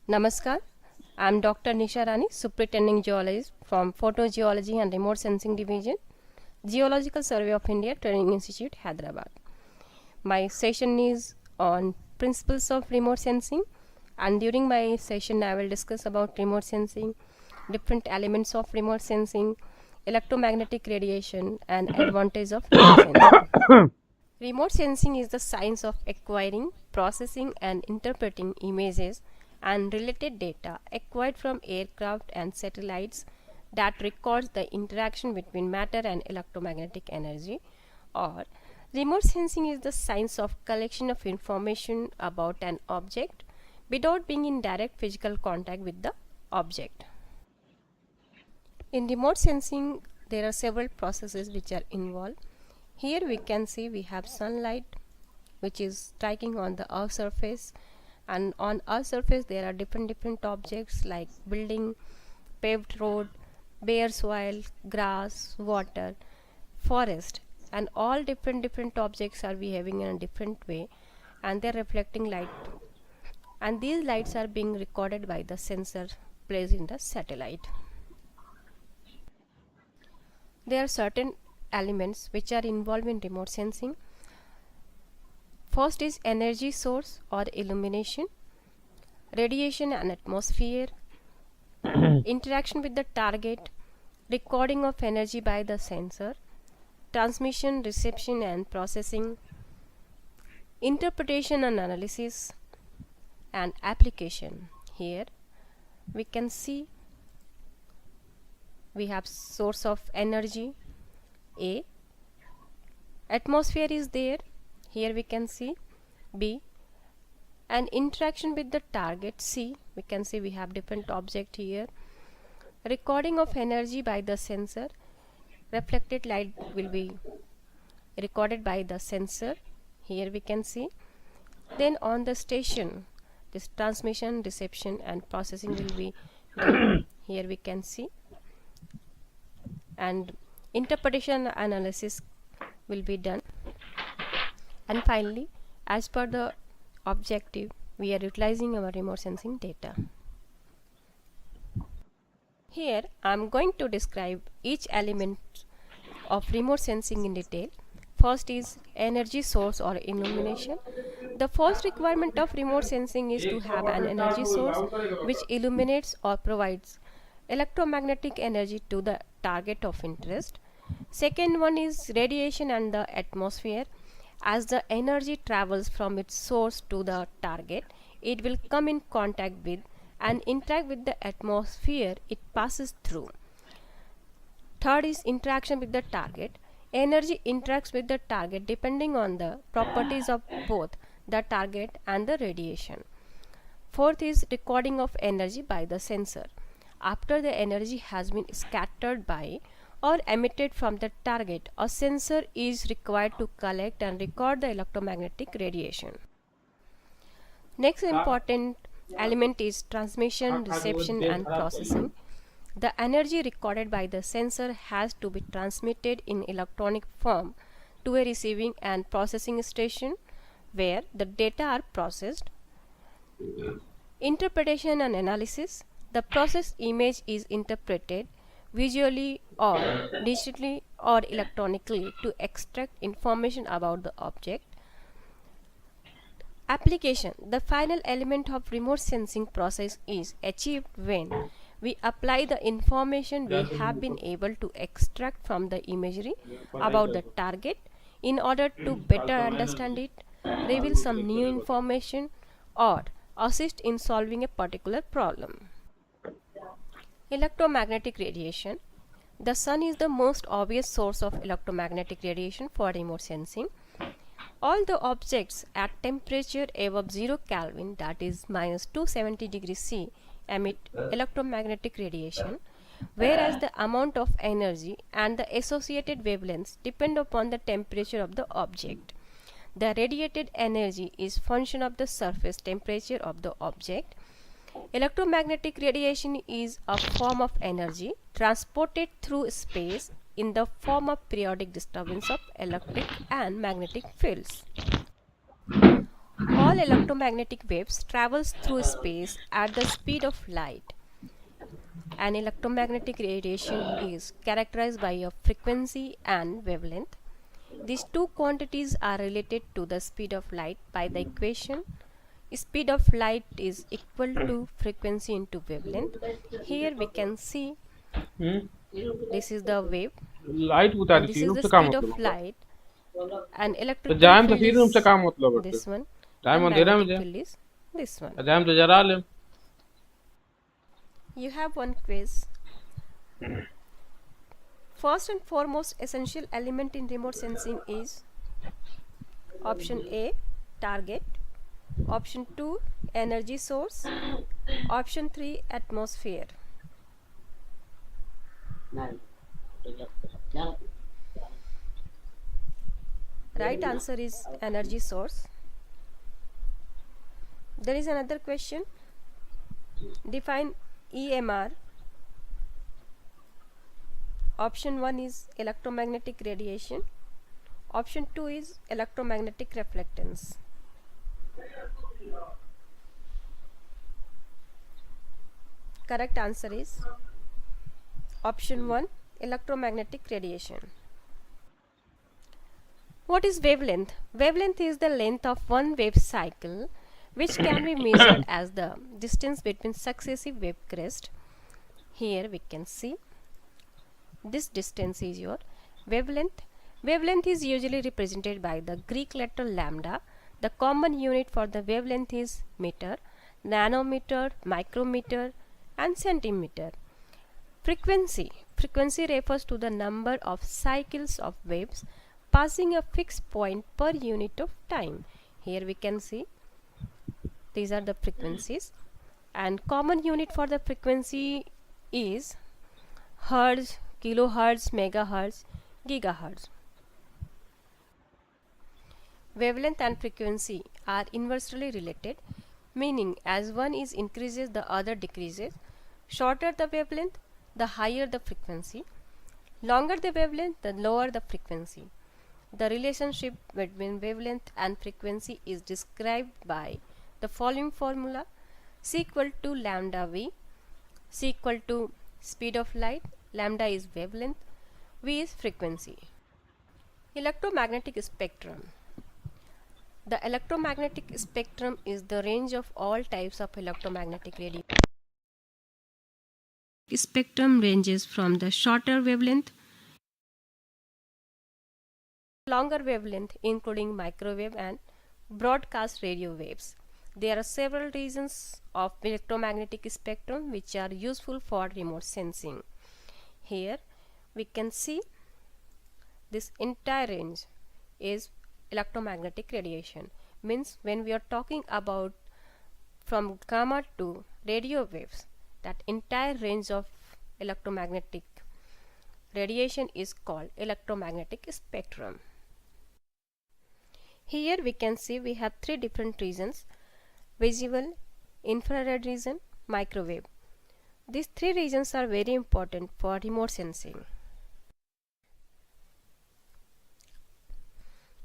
Namaskar, I am Dr. Nisha Rani, Superintending Geologist from Photogeology and Remote Sensing Division, Geological Survey of India Training Institute, Hyderabad. My session is on principles of remote sensing, and during my session I will discuss about remote sensing, different elements of remote sensing, electromagnetic radiation and advantage of remote sensing. Remote sensing is the science of acquiring, processing and interpreting images and related data acquired from aircraft and satellites that records the interaction between matter and electromagnetic energy. Or remote sensing is the science of collection of information about an object without being in direct physical contact with the object. In remote sensing, there are several processes which are involved. Here we can see we have sunlight which is striking on the earth surface, and on earth surface there are different objects like building, paved road, bare soil, grass, water, forest, and all different objects are behaving in a different way and they are reflecting light, and these lights are being recorded by the sensor placed in the satellite. There are certain elements which are involved in remote sensing. First is energy source or illumination, radiation and atmosphere, interaction with the target, recording of energy by the sensor, transmission, reception and processing, interpretation and analysis, and application. Here we can see we have source of energy A, atmosphere is there, here we can see B, and interaction with the target C, we can see we have different object here, recording of energy by the sensor, reflected light will be recorded by the sensor, here we can see. Then on the station, this transmission, reception and processing will be done. Here we can see, and interpretation analysis will be done, and finally as per the objective we are utilizing our remote sensing data. Here I am going to describe each element of remote sensing in detail. First is energy source or illumination. The first requirement of remote sensing is to have an energy source which illuminates or provides electromagnetic energy to the target of interest. Second one is radiation and the atmosphere. As the energy travels from its source to the target, it will come in contact with and interact with the atmosphere it passes through. Third is interaction with the target. Energy interacts with the target depending on the properties of both the target and the radiation. Fourth is recording of energy by the sensor. After the energy has been scattered by or emitted from the target, a sensor is required to collect and record the electromagnetic radiation. Next important element is transmission, reception and processing. The energy recorded by the sensor has to be transmitted in electronic form to a receiving and processing station where the data are processed. Interpretation and analysis. The processed image is interpreted visually or digitally or electronically to extract information about the object. Application. The final element of remote sensing process is achieved when we apply the information we have been able to extract from the imagery about the target in order to better understand it, reveal some new information or assist in solving a particular problem. Electromagnetic radiation. The sun is the most obvious source of electromagnetic radiation for remote sensing. All the objects at temperature above 0 Kelvin, that is -270 degrees C, emit electromagnetic radiation, whereas the amount of energy and the associated wavelengths depend upon the temperature of the object. The radiated energy is function of the surface temperature of the object. Electromagnetic radiation is a form of energy transported through space in the form of periodic disturbance of electric and magnetic fields. All electromagnetic waves travels through space at the speed of light. An electromagnetic radiation is characterized by a frequency and wavelength. These two quantities are related to the speed of light by the equation speed of light is equal to frequency into wavelength. Here we can see this is the wave light बता and the this थी is room the से क्या speed मतलब of होगा light and तो electrical जाम तो field फिर room से is क्या मतलब है this one टाइम and अंधेरा में magnetic जा field is this one. जाम तो जरा ले You have one quiz. First and foremost essential element in remote sensing is option A target, option 2 energy source, option 3 atmosphere. Right answer is energy source. There is another question. Define EMR. Option 1 is electromagnetic radiation. Option 2 is electromagnetic reflectance. Correct answer is option 1 electromagnetic radiation. What is wavelength? Wavelength is the length of one wave cycle which can be measured as the distance between successive wave crests. Here we can see this distance is your wavelength. Wavelength is usually represented by the Greek letter lambda. The common unit for the wavelength is meter, nanometer, micrometer and centimeter. Frequency. Frequency refers to the number of cycles of waves passing a fixed point per unit of time. Here we can see these are the frequencies and common unit for the frequency is hertz, kilohertz, megahertz, gigahertz. Wavelength and frequency are inversely related, meaning as one is increases the other decreases. Shorter the wavelength, the higher the frequency. Longer the wavelength, the lower the frequency. The relationship between wavelength and frequency is described by the following formula: C equal to lambda V, C equal to speed of light, lambda is wavelength, V is frequency. Electromagnetic spectrum. The electromagnetic spectrum is the range of all types of electromagnetic radiation. Spectrum ranges from the shorter wavelength, longer wavelength including microwave and broadcast radio waves. There are several regions of electromagnetic spectrum which are useful for remote sensing. Here we can see this entire range is electromagnetic radiation. Means when we are talking about from gamma to radio waves, that entire range of electromagnetic radiation is called electromagnetic spectrum. Here we can see we have three different regions: visible, infrared region, microwave. These three regions are very important for remote sensing.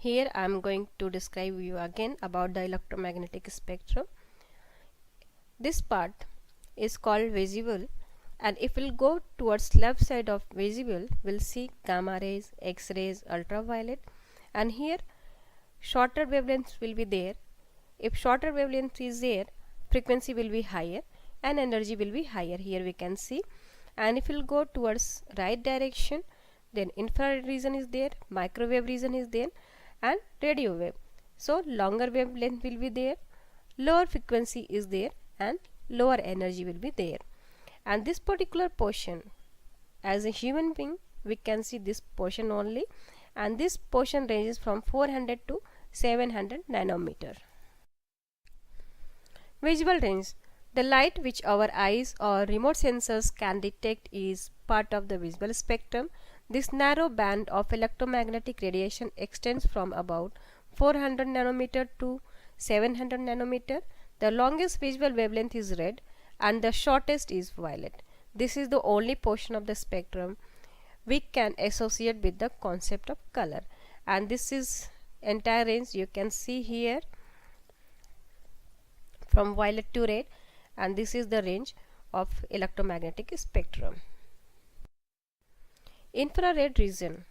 Here I am going to describe you again about the electromagnetic spectrum. This part is called visible, and if we'll go towards left side of visible, we'll see gamma rays, X-rays, ultraviolet, and here shorter wavelengths will be there. If shorter wavelength is there, frequency will be higher and energy will be higher. Here we can see. And if we'll go towards right direction, then infrared region is there, microwave region is there, and radio wave. So longer wavelength will be there, lower frequency is there, and lower energy will be there. And this particular portion, as a human being, we can see this portion only, and this portion ranges from 400 to 700 nanometer. Visual range. The light which our eyes or remote sensors can detect is part of the visible spectrum. This narrow band of electromagnetic radiation extends from about 400 nanometer to 700 nanometer. The longest visual wavelength is red and the shortest is violet. This is the only portion of the spectrum we can associate with the concept of color, and this is entire range. You can see here from violet to red, and this is the range of electromagnetic spectrum. Infrared region.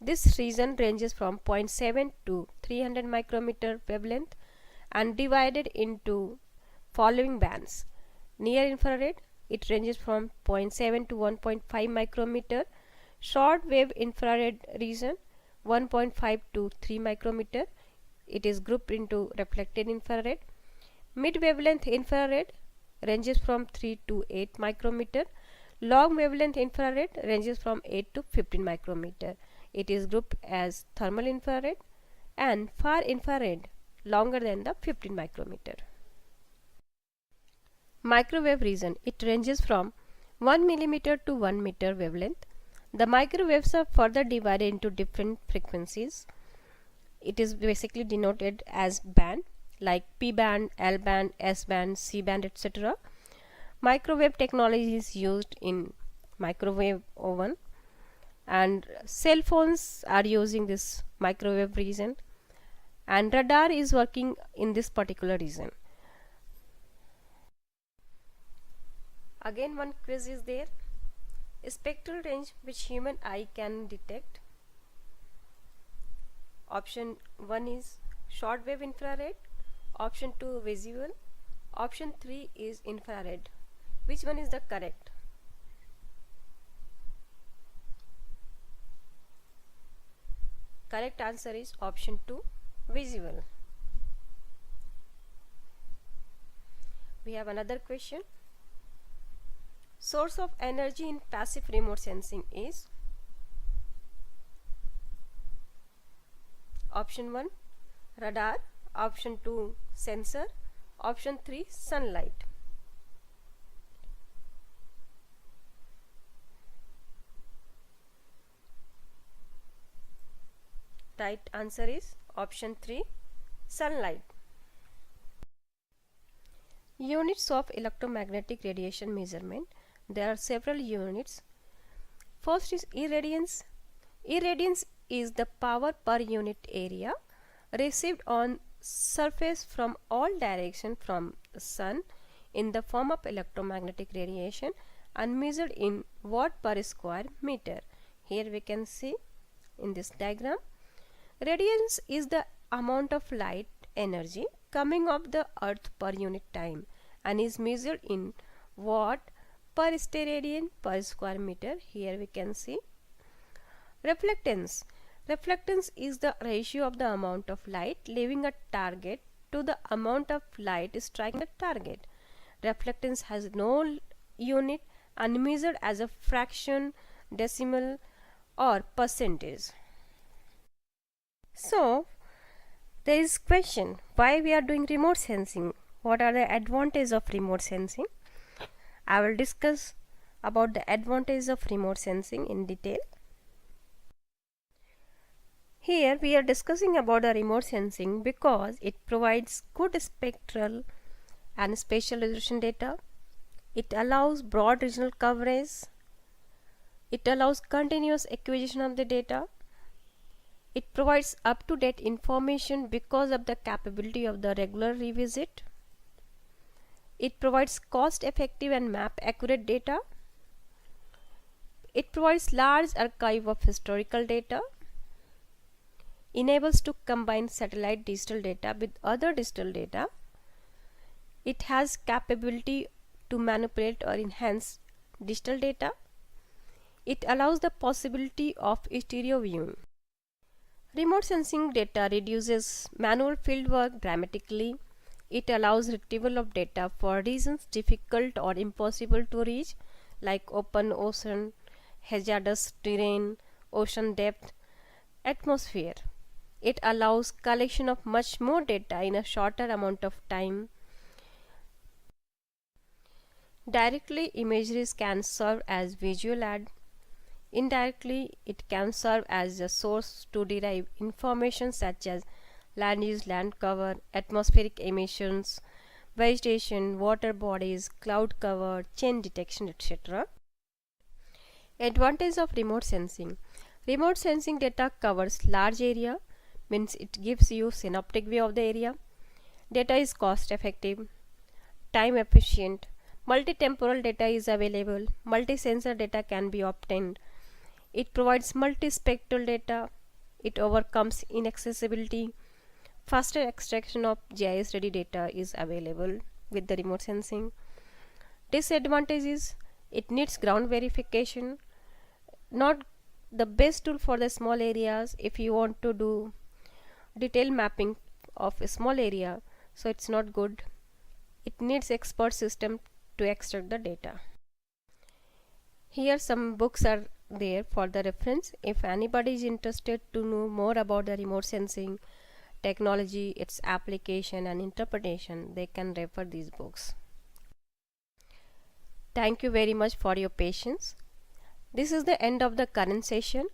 This region ranges from 0.7 to 300 micrometer wavelength and divided into following bands. Near infrared, it ranges from 0.7 to 1.5 micrometer. Short wave infrared region 1.5 to 3 micrometer. It is grouped into reflected infrared. Mid wavelength infrared ranges from 3 to 8 micrometer. Long wavelength infrared ranges from 8 to 15 micrometer. It is grouped as thermal infrared, and far infrared longer than the 15 micrometer. Microwave region. It ranges from 1 millimeter to 1 meter wavelength. The microwaves are further divided into different frequencies. It is basically denoted as band like P band, L band, S band, C band, etc. Microwave technology is used in microwave oven, and cell phones are using this microwave region, and radar is working in this particular region. Again, one quiz is there. Spectral range which human eye can detect. Option 1 is short wave infrared, option 2 visual, option 3 is infrared. Which one is the correct? Correct answer is option 2, visual. We have another question. Source of energy in passive remote sensing is option 1 radar, option 2 sensor, option 3 sunlight. Right answer is option 3 sunlight. Units of electromagnetic radiation measurement. There are several units. First is irradiance. Irradiance is the power per unit area received on surface from all directions from the sun in the form of electromagnetic radiation and measured in watt per square meter. Here we can see in this diagram, radiance is the amount of light energy coming off the earth per unit time and is measured in watt per steradian per square meter. Here we can see reflectance. Reflectance is the ratio of the amount of light leaving a target to the amount of light striking the target. Reflectance has no unit and measured as a fraction, decimal or percentage. So there is question, why we are doing remote sensing? What are the advantages of remote sensing? I will discuss about the advantages of remote sensing in detail. Here we are discussing about the remote sensing because it provides good spectral and spatial resolution data. It allows broad regional coverage. It allows continuous acquisition of the data. It provides up-to-date information because of the capability of the regular revisit. It provides cost-effective and map-accurate data. It provides large archive of historical data. Enables to combine satellite digital data with other digital data. It has capability to manipulate or enhance digital data. It allows the possibility of stereo viewing. Remote sensing data reduces manual fieldwork dramatically. It allows retrieval of data for regions difficult or impossible to reach, like open ocean, hazardous terrain, ocean depth, atmosphere. It allows collection of much more data in a shorter amount of time. Directly, imageries can serve as visual aid. Indirectly, it can serve as a source to derive information such as land use, land cover, atmospheric emissions, vegetation, water bodies, cloud cover, change detection, etc. Advantage of remote sensing. Remote sensing data covers large area, means it gives you synoptic view of the area. Data is cost effective, time efficient, multi-temporal data is available, multi-sensor data can be obtained. It provides multispectral data, it overcomes inaccessibility, faster extraction of GIS ready data is available with the remote sensing. Disadvantage is it needs ground verification, not the best tool for the small areas if you want to do detailed mapping of a small area, so it's not good. It needs expert system to extract the data. Here some books are there for the reference. If anybody is interested to know more about the remote sensing technology, its application and interpretation, they can refer these books. Thank you very much for your patience. This is the end of the current session.